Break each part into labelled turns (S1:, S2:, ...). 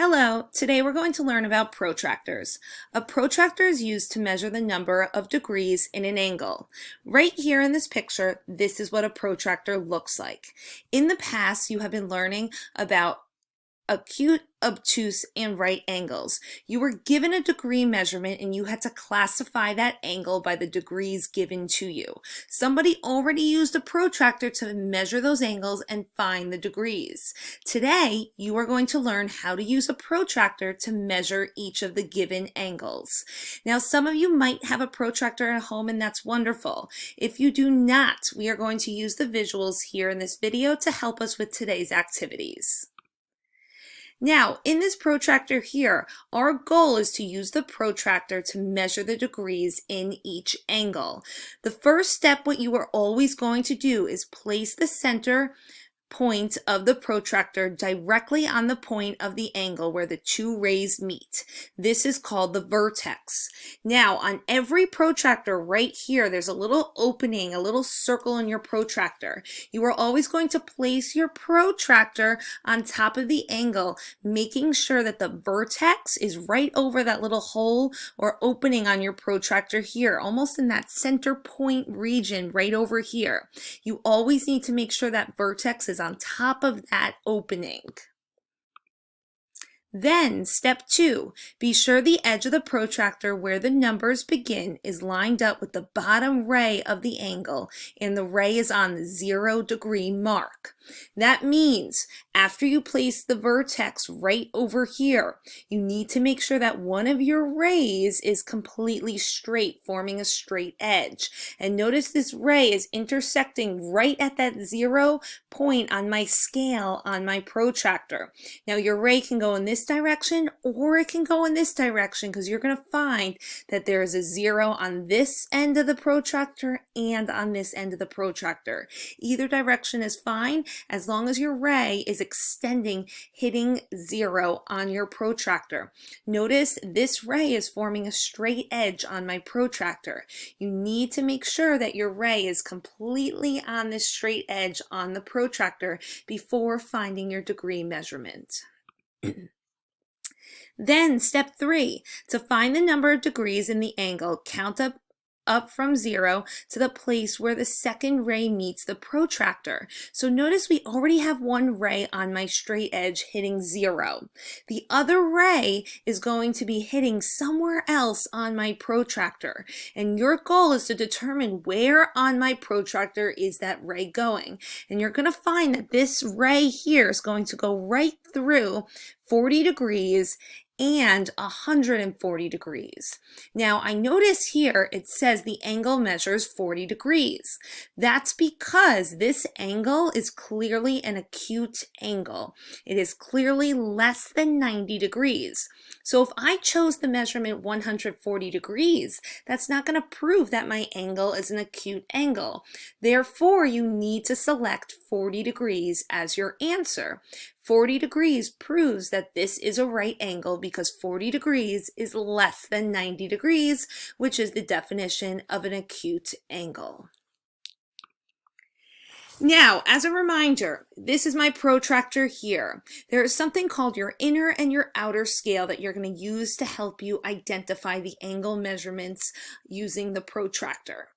S1: Hello, today we're going to learn about protractors. A protractor is used to measure the number of degrees in an angle. Right here in this picture, this is what a protractor looks like. In the past, you have been learning about acute, obtuse, and right angles. You were given a degree measurement and you had to classify that angle by the degrees given to you. Somebody already used a protractor to measure those angles and find the degrees. Today, you are going to learn how to use a protractor to measure each of the given angles. Now, some of you might have a protractor at home and that's wonderful. If you do not, we are going to use the visuals here in this video to help us with today's activities. Now, in this protractor here, our goal is to use the protractor to measure the degrees in each angle. The first step, what you are always going to do is place the center point of the protractor directly on the point of the angle where the two rays meet. This is called the vertex. Now, on every protractor right here, there's a little opening, a little circle in your protractor. You are always going to place your protractor on top of the angle, making sure that the vertex is right over that little hole or opening on your protractor here, almost in that center point region right over here. You always need to make sure that vertex is on top of that opening. Then, step 2, be sure the edge of the protractor where the numbers begin is lined up with the bottom ray of the angle and the ray is on the 0-degree mark. That means after you place the vertex right over here, you need to make sure that one of your rays is completely straight, forming a straight edge. And notice this ray is intersecting right at that 0 point on my scale on my protractor. Now your ray can go in this direction or it can go in this direction because you're going to find that there is a 0 on this end of the protractor and on this end of the protractor. Either direction is fine as long as your ray is extending, hitting 0 on your protractor. Notice this ray is forming a straight edge on my protractor. You need to make sure that your ray is completely on this straight edge on the protractor before finding your degree measurement. Then step 3, to find the number of degrees in the angle, count up from 0 to the place where the second ray meets the protractor. So notice we already have one ray on my straight edge hitting 0. The other ray is going to be hitting somewhere else on my protractor. And your goal is to determine where on my protractor is that ray going. And you're going to find that this ray here is going to go right through 40 degrees and 140 degrees. Now I notice here it says the angle measures 40 degrees. That's because this angle is clearly an acute angle. It is clearly less than 90 degrees. So if I chose the measurement 140 degrees, that's not going to prove that my angle is an acute angle. Therefore, you need to select 40 degrees as your answer. 40 degrees proves that this is a right angle because 40 degrees is less than 90 degrees, which is the definition of an acute angle. Now, as a reminder, this is my protractor here. There is something called your inner and your outer scale that you're going to use to help you identify the angle measurements using the protractor.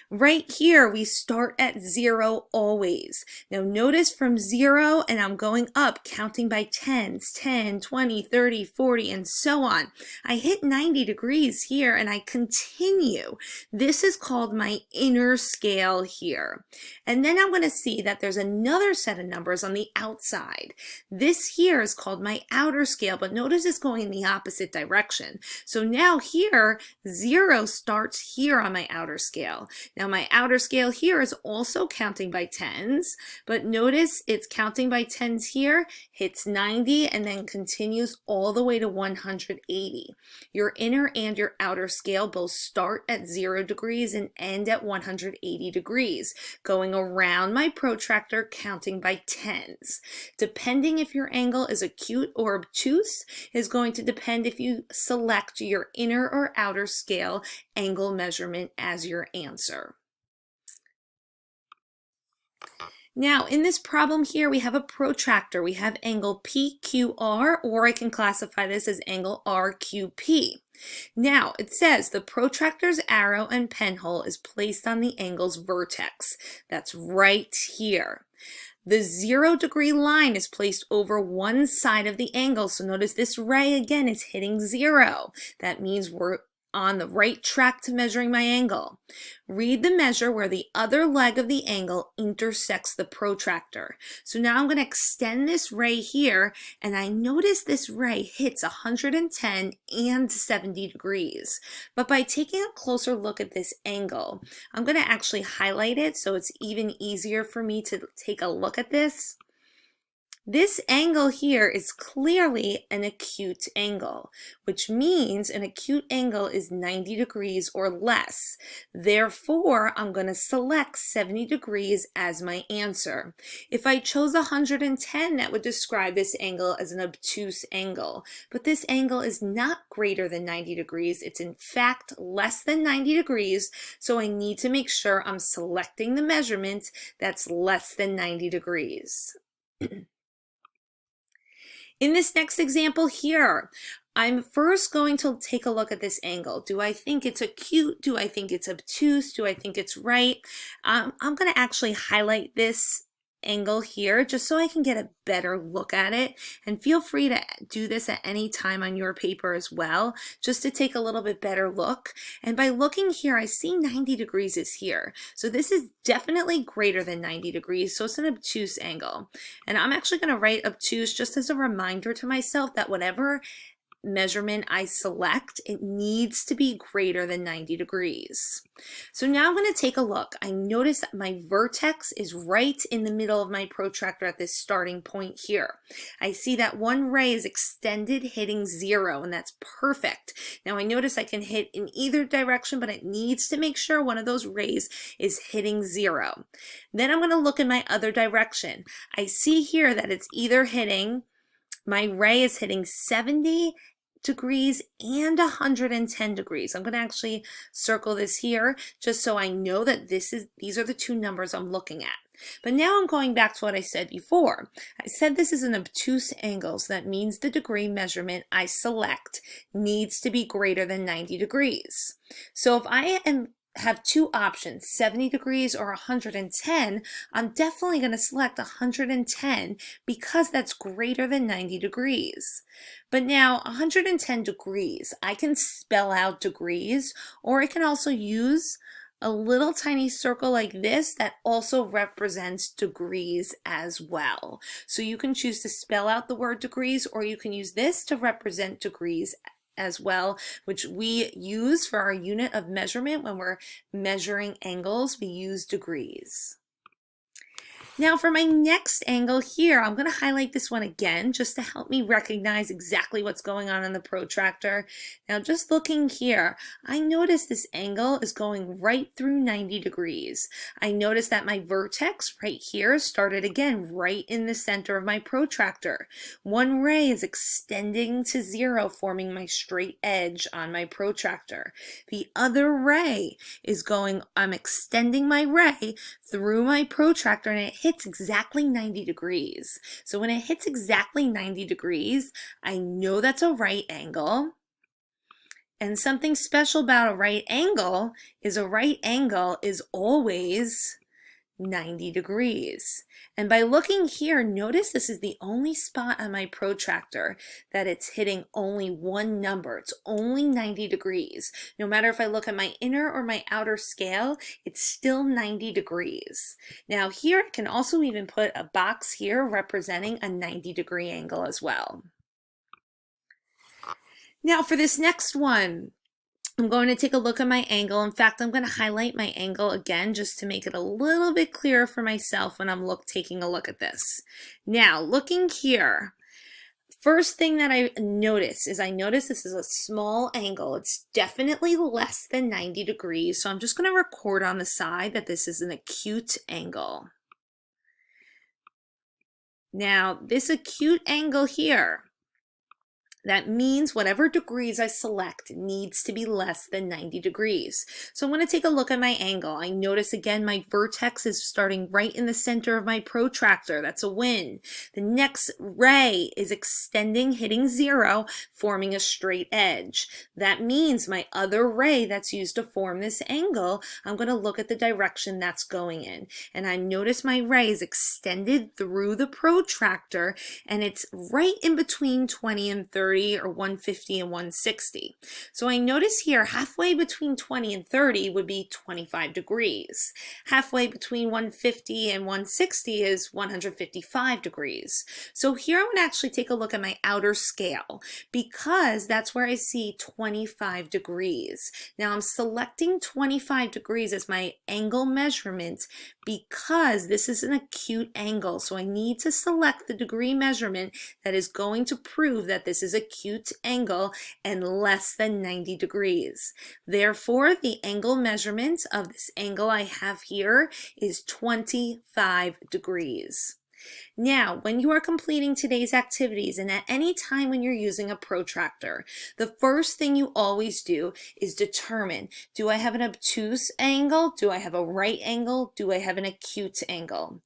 S1: Right here, we start at 0 always. Now notice from 0 and I'm going up, counting by tens, 10, 20, 30, 40, and so on. I hit 90 degrees here and I continue. This is called my inner scale here. And then I'm going to see that there's another set of numbers on the outside. This here is called my outer scale, but notice it's going in the opposite direction. So now here, 0 starts here on my outer scale. Now my outer scale here is also counting by tens, but notice it's counting by tens here, hits 90, and then continues all the way to 180. Your inner and your outer scale both start at 0 degrees and end at 180 degrees, going around my protractor counting by tens. Depending if your angle is acute or obtuse is going to depend if you select your inner or outer scale angle measurement as your answer. Now, in this problem here, we have a protractor. We have angle PQR, or I can classify this as angle RQP. Now, it says the protractor's arrow and penhole is placed on the angle's vertex. That's right here. The 0-degree line is placed over one side of the angle. So notice this ray again is hitting 0. That means we're on the right track to measuring my angle. Read the measure where the other leg of the angle intersects the protractor. So now I'm going to extend this ray here, and I notice this ray hits 110 and 70 degrees. But by taking a closer look at this angle, I'm going to actually highlight it so it's even easier for me to take a look at this. This angle here is clearly an acute angle, which means an acute angle is 90 degrees or less. Therefore, I'm going to select 70 degrees as my answer. If I chose 110, that would describe this angle as an obtuse angle. But this angle is not greater than 90 degrees. It's in fact less than 90 degrees, so I need to make sure I'm selecting the measurement that's less than 90 degrees. In this next example here, I'm first going to take a look at this angle. Do I think it's acute? Do I think it's obtuse? Do I think it's right? I'm going to actually highlight this angle here just so I can get a better look at it, and feel free to do this at any time on your paper as well, just to take a little bit better look. And by looking here, I see 90 degrees is here, so this is definitely greater than 90 degrees, so it's an obtuse angle. And I'm actually going to write obtuse just as a reminder to myself that whatever measurement I select, it needs to be greater than 90 degrees. So now I'm going to take a look. I notice that my vertex is right in the middle of my protractor at this starting point here. I see that one ray is extended, hitting 0, and that's perfect. Now I notice I can hit in either direction, but it needs to make sure one of those rays is hitting 0. Then I'm going to look in my other direction. I see here that it's either hitting, my ray is hitting 70 degrees and 110 degrees. I'm going to actually circle this here just so I know that these are the two numbers I'm looking at. But now I'm going back to what I said before. I said this is an obtuse angle, so that means the degree measurement I select needs to be greater than 90 degrees. So if I have two options, 70 degrees or 110, I'm definitely going to select 110 because that's greater than 90 degrees. But now 110 degrees, I can spell out degrees, or I can also use a little tiny circle like this that also represents degrees as well. So you can choose to spell out the word degrees, or you can use this to represent degrees as well, which we use for our unit of measurement. When we're measuring angles, we use degrees. Now for my next angle here, I'm going to highlight this one again just to help me recognize exactly what's going on in the protractor. Now just looking here, I notice this angle is going right through 90 degrees. I notice that my vertex right here started again right in the center of my protractor. One ray is extending to 0, forming my straight edge on my protractor. The other ray is going, I'm extending my ray through my protractor, and it hits exactly 90 degrees. So when it hits exactly 90 degrees, I know that's a right angle. And something special about a right angle is always 90 degrees. And by looking here, notice this is the only spot on my protractor that it's hitting only one number. It's only 90 degrees. No matter if I look at my inner or my outer scale, it's still 90 degrees. Now here I can also even put a box here representing a 90-degree angle as well. Now for this next one, I'm going to take a look at my angle. In fact, I'm going to highlight my angle again just to make it a little bit clearer for myself when I'm taking a look at this. Now, looking here, first thing that I notice is this is a small angle. It's definitely less than 90 degrees, so I'm just going to record on the side that this is an acute angle. Now, this acute angle here, That means whatever degrees I select needs to be less than 90 degrees. So I'm going to take a look at my angle. I notice again my vertex is starting right in the center of my protractor. That's a win. The next ray is extending, hitting 0, forming a straight edge. That means my other ray that's used to form this angle, I'm going to look at the direction that's going in. And I notice my ray is extended through the protractor, and it's right in between 20 and 30, or 150 and 160. So I notice here halfway between 20 and 30 would be 25 degrees. Halfway between 150 and 160 is 155 degrees. So here I would actually take a look at my outer scale, because that's where I see 25 degrees. Now I'm selecting 25 degrees as my angle measurement because this is an acute angle. So I need to select the degree measurement that is going to prove that this is acute angle and less than 90 degrees. Therefore, the angle measurement of this angle I have here is 25 degrees. Now, when you are completing today's activities and at any time when you're using a protractor, the first thing you always do is determine, do I have an obtuse angle? Do I have a right angle? Do I have an acute angle?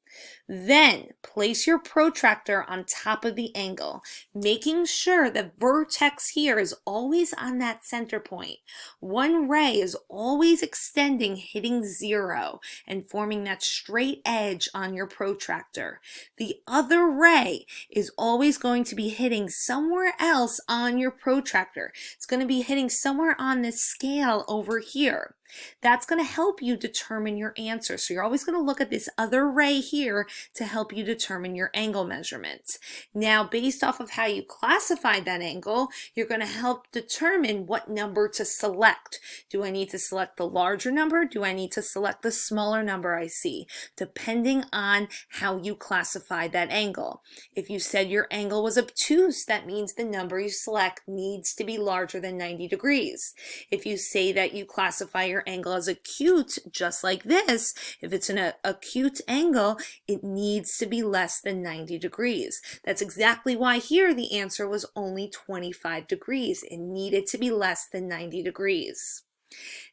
S1: Then place your protractor on top of the angle, making sure the vertex here is always on that center point. One ray is always extending, hitting 0, and forming that straight edge on your protractor. The other ray is always going to be hitting somewhere else on your protractor. It's going to be hitting somewhere on this scale over here. That's going to help you determine your answer. So you're always going to look at this other ray here to help you determine your angle measurement. Now, based off of how you classified that angle, you're going to help determine what number to select. Do I need to select the larger number? Do I need to select the smaller number I see? Depending on how you classified that angle. If you said your angle was obtuse, that means the number you select needs to be larger than 90 degrees. If you say that you classify your angle as acute, just like this, if it's an acute angle, it needs to be less than 90 degrees. That's exactly why here the answer was only 25 degrees. It needed to be less than 90 degrees.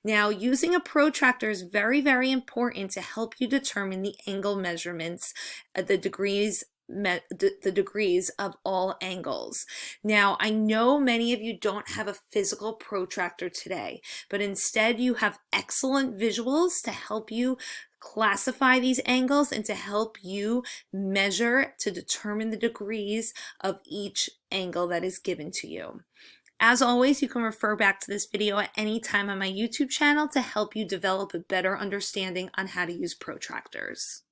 S1: Now, using a protractor is very, very important to help you determine the angle measurements, the degrees of all angles. Now, I know many of you don't have a physical protractor today, but instead you have excellent visuals to help you classify these angles and to help you measure to determine the degrees of each angle that is given to you. As always, you can refer back to this video at any time on my YouTube channel to help you develop a better understanding on how to use protractors.